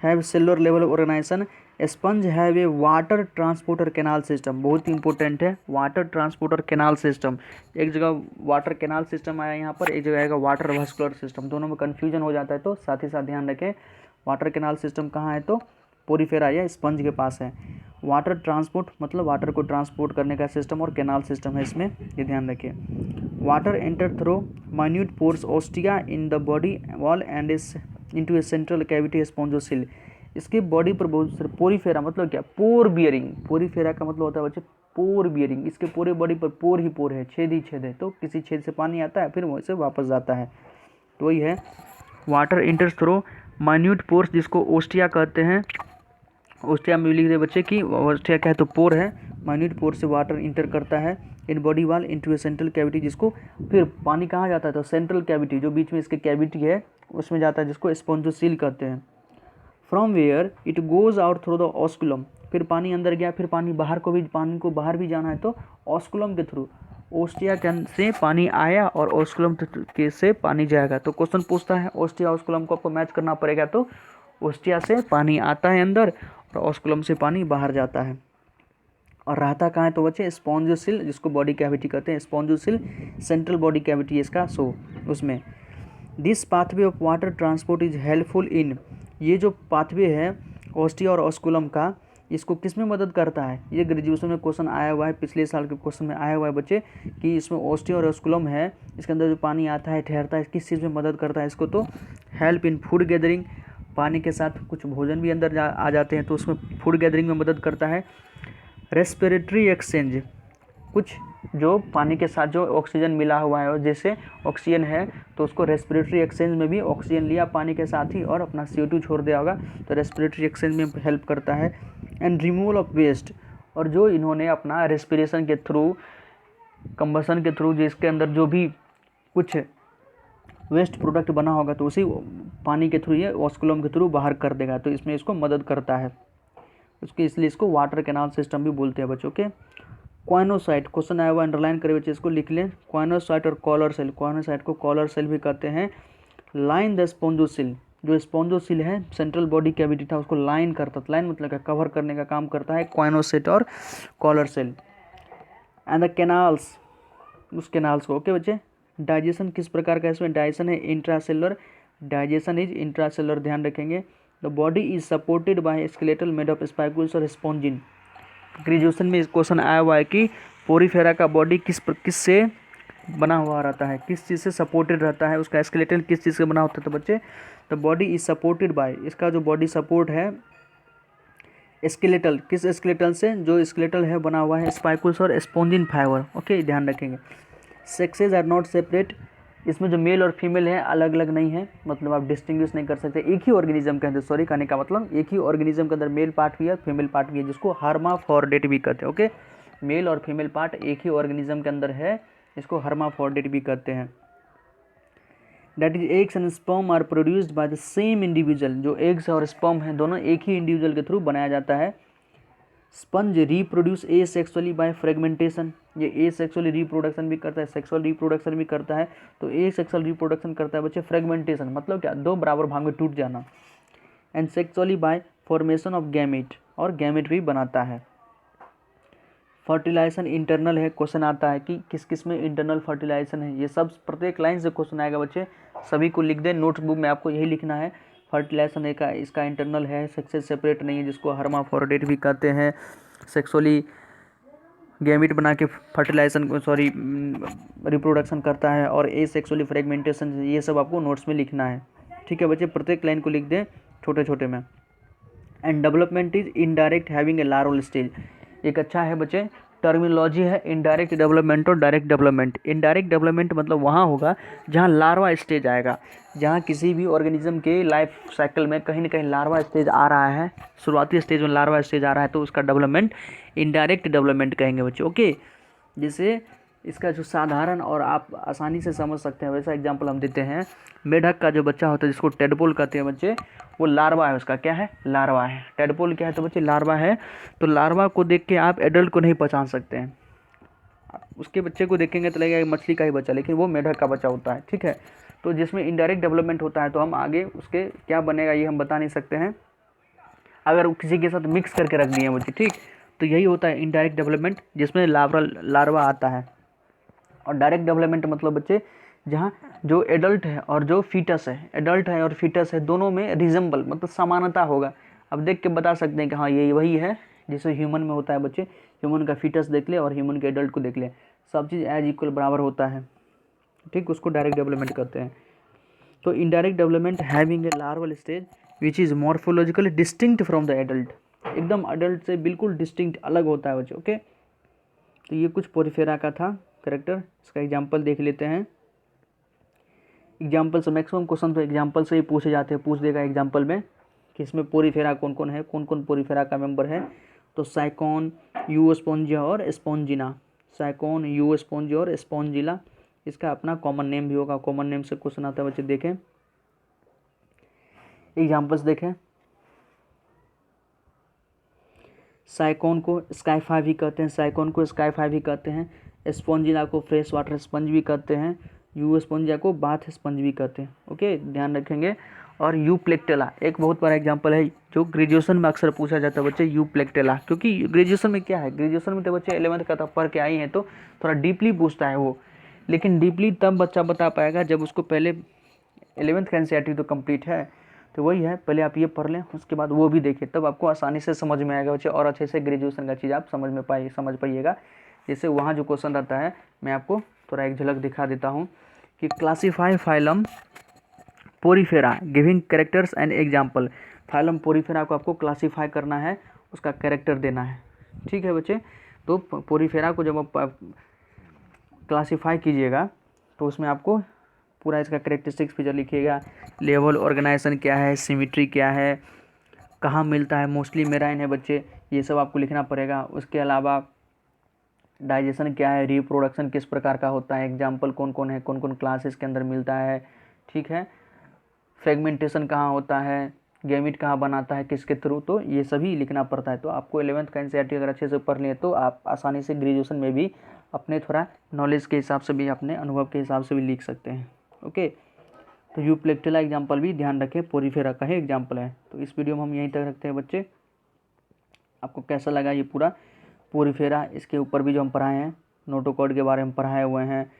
Have cellular level of organisation, sponge have a water transporter canal system, बहुत ही इंपॉर्टेंट है वाटर ट्रांसपोर्टर कैनाल सिस्टम। एक जगह वाटर कैनाल सिस्टम आया यहाँ पर, एक जगह आएगा वाटर वास्कुलर सिस्टम, दोनों में कन्फ्यूजन हो जाता है, तो साथ ही साथ ध्यान रखें वाटर कैनाल सिस्टम कहाँ है तो पोरीफेरा या स्पंज के पास है। वाटर ट्रांसपोर्ट मतलब वाटर को ट्रांसपोर्ट करने का सिस्टम, और कैनाल सिस्टम है इसमें, ये ध्यान रखिए। Water enter through minute pores ostia in the body wall and is into a central cavity spongocoel. इसके बॉडी पर बहुत सारे, पोरीफेरा मतलब क्या? पोर बियरिंग, पोरीफेरा का मतलब होता है बच्चे पोर बियरिंग, इसके पूरे बॉडी पर पोर ही पोर है, छेद ही छेद है, तो किसी छेद से पानी आता है फिर वहीं से वापस जाता है, तो वही है water enters through minute pores, जिसको ओस्टिया कहते हैं। ओस्टिया में लिख दे बच्चे कि ओस्टिया क्या है तो पोर है, माइन्यूट पोर से वाटर इंटर करता है in body wall into a central cavity, जिसको फिर पानी कहाँ जाता है तो सेंट्रल कैविटी, जो बीच में इसके कैविटी है उसमें जाता है, जिसको स्पॉन्जोसील कहते हैं। From where it goes out through the osculum, फिर पानी अंदर गया, फिर पानी को बाहर भी जाना है तो ऑस्कुलम के थ्रू, ओस्टिया से पानी आया और ऑस्कुलम के से पानी जाएगा। तो क्वेश्चन पूछता है ओस्टिया ऑस्कुलम को आपको मैच करना पड़ेगा, तो ओस्टिया से पानी आता है अंदर और ऑस्कुलम से पानी बाहर जाता है, और रहता कहाँ है तो बच्चे स्पॉन्जोसिल, जिसको बॉडी कैविटी कहते हैं, स्पॉन्जोसिल सेंट्रल बॉडी कैविटी इसका, सो उसमें। This pathway of water transport is helpful in, ये जो पाथवे है ओस्टिया और ऑस्कुलम का, इसको किस में मदद करता है? ये ग्रेजुएशन में क्वेश्चन आया हुआ है, पिछले साल के क्वेश्चन में आया हुआ है बच्चे कि इसमें ओस्टिया और ऑस्कुलम है, इसके अंदर जो पानी आता है ठहरता है, किस चीज़ में मदद करता है इसको? तो हेल्प इन फूड गैदरिंग, पानी के साथ कुछ भोजन भी अंदर आ जाते हैं तो उसमें फूड गैदरिंग में मदद करता है। रेस्पिरेटरी एक्सचेंज, कुछ जो पानी के साथ जो ऑक्सीजन मिला हुआ है और जैसे ऑक्सीजन है तो उसको रेस्पिरेटरी एक्सचेंज में भी ऑक्सीजन लिया पानी के साथ ही और अपना CO2 छोड़ दिया होगा, तो रेस्पिरेटरी एक्सचेंज में हेल्प करता है। एंड रिमूवल ऑफ वेस्ट, और जो इन्होंने अपना रेस्पिरेशन के थ्रू, कंबसन के थ्रू, जिसके अंदर जो भी कुछ वेस्ट प्रोडक्ट बना होगा तो उसी पानी के थ्रू ये ऑस्कुलम के थ्रू बाहर कर देगा, तो इसमें इसको मदद करता है उसके, इसलिए इसको वाटर कैनाल सिस्टम भी बोलते हैं बच्चों के। क्वाइनोसाइट, क्वेश्चन आया हुआ अंडरलाइन करे बच्चे, इसको लिख लें। क्वाइनोसाइट और कॉलर सेल, क्वाइनोसाइट को कॉलर सेल भी कहते हैं। लाइन द स्पॉन्जोसिल, जो स्पॉन्जोसिल है सेंट्रल बॉडी कैविटी था उसको लाइन करता, लाइन मतलब क्या? कवर करने का काम करता है क्वाइनोसाइट और collar cell. And the canals, उस कैनाल्स को, ओके बच्चे। डाइजेशन किस प्रकार का इसमें? डाइजेशन है इंट्रासेलुलर, डाइजेशन इज इंट्रासेलुलर, ध्यान रखेंगे। The body is supported by skeletal made of spicules और स्पॉन्जिन। ग्रेजुएशन में इस क्वेश्चन आया हुआ है कि पोरीफेरा का बॉडी किस से बना हुआ रहता है, किस चीज़ से सपोर्टेड रहता है, उसका स्केलेटन किस चीज़ से बना होता है। तो बच्चे the body is supported bye, इसका जो बॉडी सपोर्ट है स्केलेटल, किस स्केलेटल से, जो स्केलेटल है बना हुआ है स्पाइकुल्स और स्पॉन्जिन फाइबर। ओके, ध्यान रखेंगे। सेक्सेस आर नॉट सेपरेट, इसमें जो मेल और फीमेल है अलग अलग नहीं है, मतलब आप डिस्टिंग्विश नहीं कर सकते। एक ही ऑर्गेनिज्म के अंदर, सॉरी कहने का मतलब एक ही ऑर्गेनिज्म के अंदर मेल पार्ट भी है फीमेल पार्ट भी है, जिसको हर्माफ्रोडिट भी कहते हैं। ओके, मेल और फीमेल पार्ट एक ही ऑर्गेनिज्म के अंदर है, इसको हर्माफ्रोडिट भी कहते हैं। That is eggs and sperm are produced by the same individual, जो एग्स और स्पर्म है दोनों एक ही इंडिविजुअल के थ्रू बनाया जाता है। Sponge reproduce asexually by fragmentation, ये एसेक्सुअली रिप्रोडक्शन भी करता है, सेक्सुअल रिप्रोडक्शन भी करता है। तो एसेक्सुअल रिप्रोडक्शन करता है बच्चे फ्रेगमेंटेशन, मतलब क्या, दो बराबर भाग में टूट जाना। And sexually bye formation of gamete, और गैमेट भी बनाता है। फर्टिलाइजेशन इंटरनल है, क्वेश्चन आता है कि किस किस में इंटरनल फर्टिलाइजेशन है, ये सब प्रत्येक लाइन से क्वेश्चन आएगा बच्चे, सभी को लिख दें। नोटबुक में आपको यही लिखना है, फर्टिलाइजेशन है का इसका इंटरनल है, सेक्स से सेपरेट नहीं है, जिसको हर्माफ्रोडिट भी कहते हैं। सेक्सुअली गैमेट बना के फर्टिलाइजेशन सॉरी रिप्रोडक्शन करता है, और एसेक्सुअली फ्रेगमेंटेशन, ये सब आपको नोट्स में लिखना है। ठीक है बच्चे, प्रत्येक लाइन को लिख दें छोटे छोटे में। And development is indirect having a larval stage, एक अच्छा है बच्चे टर्मिनोलॉजी है इनडायरेक्ट डेवलपमेंट और डायरेक्ट डेवलपमेंट। इनडायरेक्ट डेवलपमेंट मतलब वहाँ होगा जहाँ लार्वा स्टेज आएगा, जहाँ किसी भी ऑर्गेनिज्म के लाइफ साइकिल में कहीं ना कहीं लार्वा स्टेज आ रहा है, शुरुआती स्टेज में लार्वा स्टेज आ रहा है, तो उसका डेवलपमेंट इनडायरेक्ट डेवलपमेंट कहेंगे बच्चे। ओके, जिसे इसका जो साधारण और आप आसानी से समझ सकते हैं वैसा एग्जाम्पल हम देते हैं। मेढक का जो बच्चा होता है जिसको टेडपोल कहते हैं बच्चे, वो लार्वा है, उसका क्या है, लार्वा है। टेडपोल क्या है, तो बच्चे लार्वा है। तो लार्वा को देख के आप एडल्ट को नहीं पहचान सकते हैं, उसके बच्चे को देखेंगे तो लगेगा मछली का ही बच्चा, लेकिन वो मेढक का बच्चा होता है। ठीक है, तो जिसमें इनडायरेक्ट डेवलपमेंट होता है, तो हम आगे उसके क्या बनेगा ये हम बता नहीं सकते हैं, अगर वो किसी के साथ मिक्स करके रख दिए बच्चे। ठीक, तो यही होता है इनडायरेक्ट डेवलपमेंट, जिसमें लार्वा आता है। और डायरेक्ट डेवलपमेंट मतलब बच्चे जहाँ जो एडल्ट है और जो फीटस है, एडल्ट है और फीटस है, दोनों में रिजेंबल मतलब समानता होगा। अब देख के बता सकते हैं कि हाँ ये वही है जैसे ह्यूमन में होता है बच्चे, ह्यूमन का फीटस देख ले और ह्यूमन के एडल्ट को देख ले, सब चीज़ एज इक्वल बराबर होता है। ठीक, उसको डायरेक्ट डेवलपमेंट करते हैं। तो indirect development having a larval stage which is morphologically distinct from the adult, एकदम एडल्ट से बिल्कुल डिस्टिंक्ट अलग होता है बच्चे। ओके, तो ये कुछ पोरीफेरा का था कैरेक्टर, इसका एग्जाम्पल देख लेते हैं। एग्जाम्पल से मैक्सिमम क्वेश्चन तो एग्जाम्पल से ही पूछे जाते हैं, पूछ देगा एग्जाम्पल में कि इसमें पोरीफेरा कौन कौन है, कौन कौन पोरीफेरा का मेंबर है। तो साइकोन, यूओस्पोंजिया और स्पॉन्जिना, साइकोन, यूओस्पोंजिया और स्पॉन्जिला, इसका अपना कॉमन नेम भी होगा, कॉमन नेम से क्वेश्चन आता है बच्चे। देखें एग्जाम्पल्स देखें, साइकोन को स्काईफाई भी कहते हैं, साइकोन को स्काईफाई भी कहते हैं, स्पॉन्जिला को फ्रेश वाटर स्पंज भी कहते हैं, यू स्पंजिया को बाथ स्पंज भी कहते हैं। ओके, ध्यान रखेंगे। और यू प्लेक्टेला एक बहुत बड़ा एग्जांपल है जो ग्रेजुएशन में अक्सर पूछा जाता है बच्चे, यू प्लेक्टेला, क्योंकि ग्रेजुएशन में क्या है, ग्रेजुएशन में तो बच्चे 11th का तब पढ़ के आई हैं तो थोड़ा डीपली पूछता है वो, लेकिन डीपली तब बच्चा बता पाएगा जब उसको पहले 11th का एनसीईआरटी तो कंप्लीट है, तो वही है, पहले आप ये पढ़ लें उसके बाद वो भी देखिए, तब आपको आसानी से समझ में आएगा बच्चे, और अच्छे से ग्रेजुएशन का चीज़ आप समझ पाइएगा। जैसे वहाँ जो क्वेश्चन रहता है, मैं आपको थोड़ा एक झलक दिखा देता हूँ कि classify phylum Porifera giving characters and example. Phylum Porifera को आपको क्लासीफाई करना है, उसका कैरेक्टर देना है। ठीक है बच्चे, तो पोरीफेरा को जब आप क्लासीफाई कीजिएगा तो उसमें आपको पूरा इसका कैरेक्टरिस्टिक्स फीचर लिखिएगा, लेवल ऑर्गेनाइजेशन क्या है, सिमिट्री क्या है, कहाँ मिलता है, मोस्टली मेराइन है बच्चे, ये सब आपको लिखना पड़ेगा। उसके अलावा डाइजेशन क्या है, रिप्रोडक्शन किस प्रकार का होता है, एग्जाम्पल कौन कौन है, कौन कौन क्लासेस के अंदर मिलता है। ठीक है, फ्रेगमेंटेशन कहाँ होता है, गैमीट कहाँ बनाता है, किसके थ्रू, तो ये सभी लिखना पड़ता है। तो आपको 11th का एनसीईआरटी अगर अच्छे से पढ़ लें तो आप आसानी से ग्रेजुएशन में भी अपने थोड़ा नॉलेज के हिसाब से भी, अपने अनुभव के हिसाब से भी लिख सकते हैं। ओके, तो यू प्लेक्टेला एग्जाम्पल भी ध्यान रखें, पोरीफेरा का ही एग्जाम्पल है। तो इस वीडियो में हम यहीं तक रखते हैं बच्चे। आपको कैसा लगा ये पूरा पोरीफेरा, इसके ऊपर भी जो हम पढ़ाए हैं, नोटोकॉर्ड के बारे में पढ़ाए हुए हैं,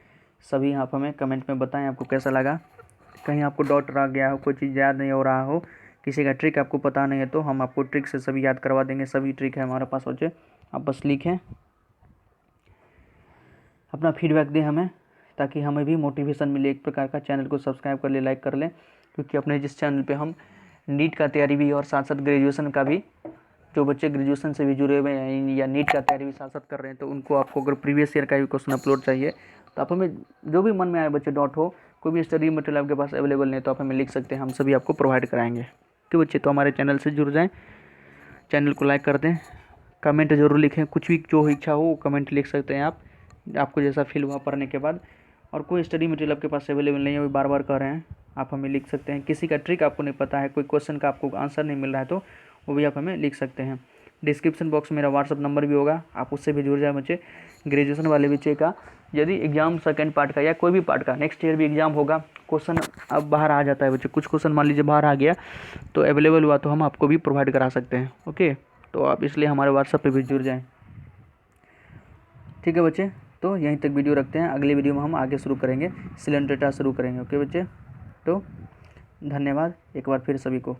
सभी आप हमें कमेंट में बताएं आपको कैसा लगा। कहीं आपको डाउट रह गया हो, कोई चीज़ याद नहीं हो रहा हो, किसी का ट्रिक आपको पता नहीं है, तो हम आपको ट्रिक से सभी याद करवा देंगे। सभी ट्रिक है हमारे पास बच्चे, आप बस लिखें अपना फीडबैक दें हमें, ताकि हमें भी मोटिवेशन मिले एक प्रकार का। चैनल को सब्सक्राइब कर ले, लाइक कर लें, क्योंकि अपने जिस चैनल पे हम नीट का तैयारी भी और साथ साथ ग्रेजुएशन का भी, जो बच्चे ग्रेजुएशन से भी जुड़े हुए हैं या नीट का तैयारी भी साथ साथ कर रहे हैं, तो उनको आपको अगर प्रीवियस ईयर का भी क्वेश्चन अपलोड चाहिए तो आप हमें जो भी मन में आए, बच्चे डाउट हो, कोई भी स्टडी मटेरियल आपके पास अवेलेबल नहीं तो आप हमें लिख सकते हैं, हम सभी आपको प्रोवाइड कराएंगे। तो बच्चे तो हमारे चैनल से जुड़ जाएँ, चैनल को लाइक कर दें, कमेंट ज़रूर लिखें, कुछ भी जो इच्छा हो वो कमेंट लिख सकते हैं आप, आपको जैसा फील हुआ पढ़ने के बाद। और कोई स्टडी मटेरियल आपके पास अवेलेबल नहीं है, वो बार बार कह रहे हैं, आप हमें लिख सकते हैं। किसी का ट्रिक आपको नहीं पता है, कोई क्वेश्चन का आपको आंसर नहीं मिल रहा है, तो वो भी आप हमें लिख सकते हैं। डिस्क्रिप्शन बॉक्स में मेरा व्हाट्सअप नंबर भी होगा, आप उससे भी जुड़ जाए बच्चे। ग्रेजुएशन वाले बच्चे का यदि एग्ज़ाम सेकंड पार्ट का या कोई भी पार्ट का नेक्स्ट ईयर भी एग्ज़ाम होगा, क्वेश्चन अब बाहर आ जाता है बच्चे, कुछ क्वेश्चन मान लीजिए बाहर आ गया तो अवेलेबल हुआ तो हम आपको भी प्रोवाइड करा सकते हैं। ओके, तो आप इसलिए हमारे व्हाट्सएप पे भी जुड़ जाएं। ठीक है बच्चे, तो यहीं तक वीडियो रखते हैं, अगले वीडियो में हम आगे शुरू करेंगे, सिलेंडर डेटा शुरू करेंगे। ओके बच्चे, तो धन्यवाद एक बार फिर सभी को।